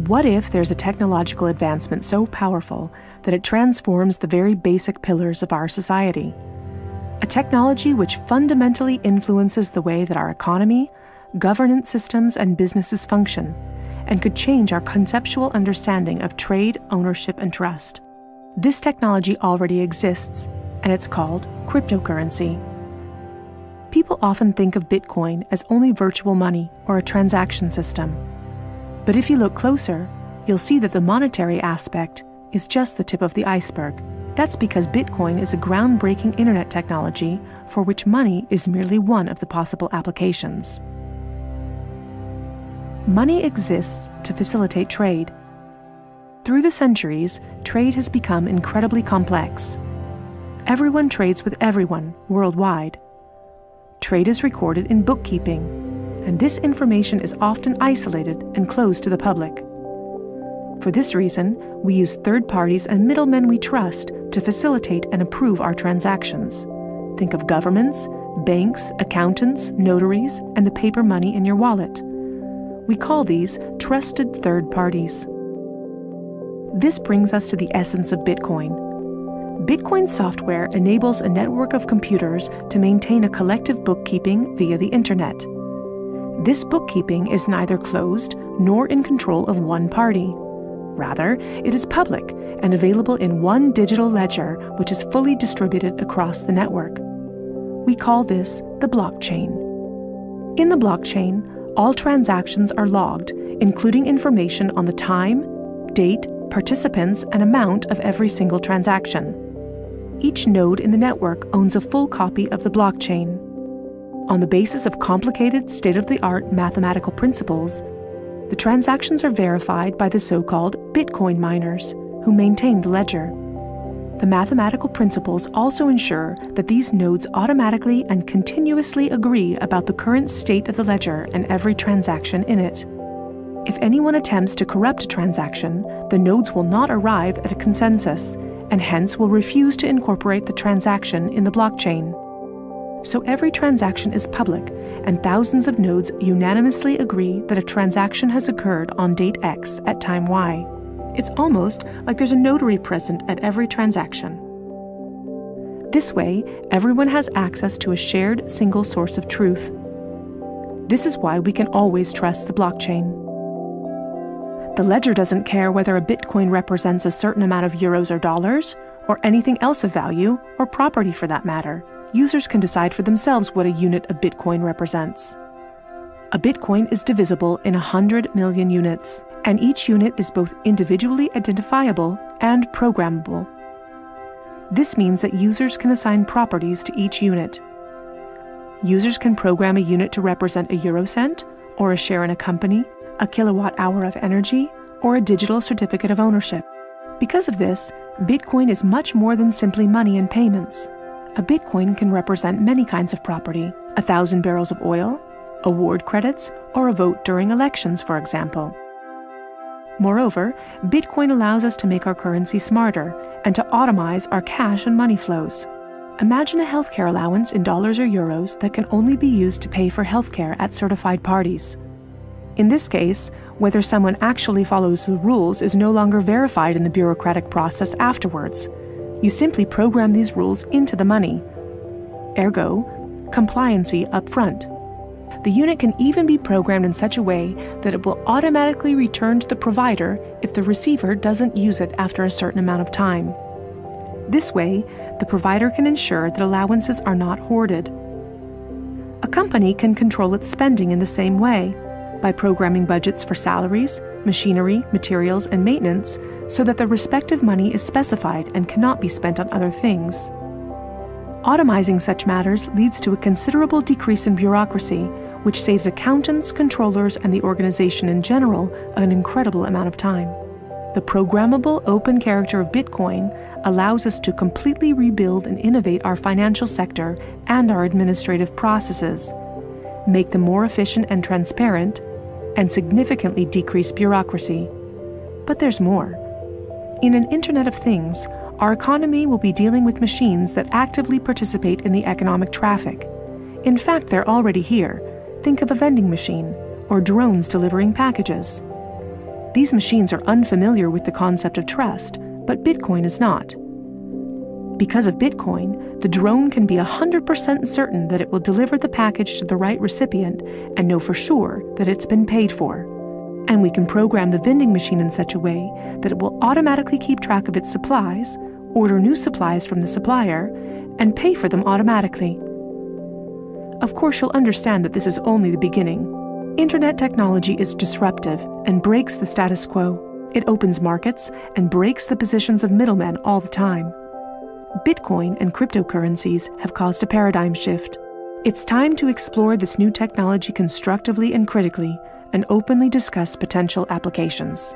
What if there's a technological advancement so powerful that it transforms the very basic pillars of our society? A technology which fundamentally influences the way that our economy, governance systems, and businesses function, and could change our conceptual understanding of trade, ownership, and trust. This technology already exists, and it's called cryptocurrency. People often think of Bitcoin as only virtual money or a transaction system. But if you look closer, you'll see that the monetary aspect is just the tip of the iceberg. That's because Bitcoin is a groundbreaking internet technology for which money is merely one of the possible applications. Money exists to facilitate trade. Through the centuries, trade has become incredibly complex. Everyone trades with everyone worldwide. Trade is recorded in bookkeeping, and this information is often isolated and closed to the public. For this reason, we use third parties and middlemen we trust to facilitate and approve our transactions. Think of governments, banks, accountants, notaries, and the paper money in your wallet. We call these trusted third parties. This brings us to the essence of Bitcoin. Bitcoin software enables a network of computers to maintain a collective bookkeeping via the internet. This bookkeeping is neither closed nor in control of one party. Rather, it is public and available in one digital ledger which is fully distributed across the network. We call this the blockchain. In the blockchain, all transactions are logged, including information on the time, date, participants, and amount of every single transaction. Each node in the network owns a full copy of the blockchain. On the basis of complicated, state-of-the-art mathematical principles, the transactions are verified by the so-called Bitcoin miners, who maintain the ledger. The mathematical principles also ensure that these nodes automatically and continuously agree about the current state of the ledger and every transaction in it. If anyone attempts to corrupt a transaction, the nodes will not arrive at a consensus, and hence will refuse to incorporate the transaction in the blockchain. So every transaction is public, and thousands of nodes unanimously agree that a transaction has occurred on date X at time Y. It's almost like there's a notary present at every transaction. This way, everyone has access to a shared single source of truth. This is why we can always trust the blockchain. The ledger doesn't care whether a Bitcoin represents a certain amount of euros or dollars, or anything else of value, or property for that matter. Users can decide for themselves what a unit of Bitcoin represents. A Bitcoin is divisible in 100 million units, and each unit is both individually identifiable and programmable. This means that users can assign properties to each unit. Users can program a unit to represent a eurocent, or a share in a company, a kilowatt-hour of energy, or a digital certificate of ownership. Because of this, Bitcoin is much more than simply money and payments. A Bitcoin can represent many kinds of property: 1,000 barrels of oil, award credits, or a vote during elections, for example. Moreover, Bitcoin allows us to make our currency smarter and to automize our cash and money flows. Imagine a healthcare allowance in dollars or euros that can only be used to pay for healthcare at certified parties. In this case, whether someone actually follows the rules is no longer verified in the bureaucratic process afterwards. You simply program these rules into the money. Ergo, compliancy up front. The unit can even be programmed in such a way that it will automatically return to the provider if the receiver doesn't use it after a certain amount of time. This way, the provider can ensure that allowances are not hoarded. A company can control its spending in the same way, by programming budgets for salaries, machinery, materials, and maintenance so that the respective money is specified and cannot be spent on other things. Automizing such matters leads to a considerable decrease in bureaucracy, which saves accountants, controllers, and the organization in general an incredible amount of time. The programmable open character of Bitcoin allows us to completely rebuild and innovate our financial sector and our administrative processes, make them more efficient and transparent, and significantly decrease bureaucracy. But there's more. In an Internet of Things, our economy will be dealing with machines that actively participate in the economic traffic. In fact, they're already here. Think of a vending machine, or drones delivering packages. These machines are unfamiliar with the concept of trust, but Bitcoin is not. Because of Bitcoin, the drone can be 100% certain that it will deliver the package to the right recipient and know for sure that it's been paid for. And we can program the vending machine in such a way that it will automatically keep track of its supplies, order new supplies from the supplier, and pay for them automatically. Of course, you'll understand that this is only the beginning. Internet technology is disruptive and breaks the status quo. It opens markets and breaks the positions of middlemen all the time. Bitcoin and cryptocurrencies have caused a paradigm shift. It's time to explore this new technology constructively and critically, and openly discuss potential applications.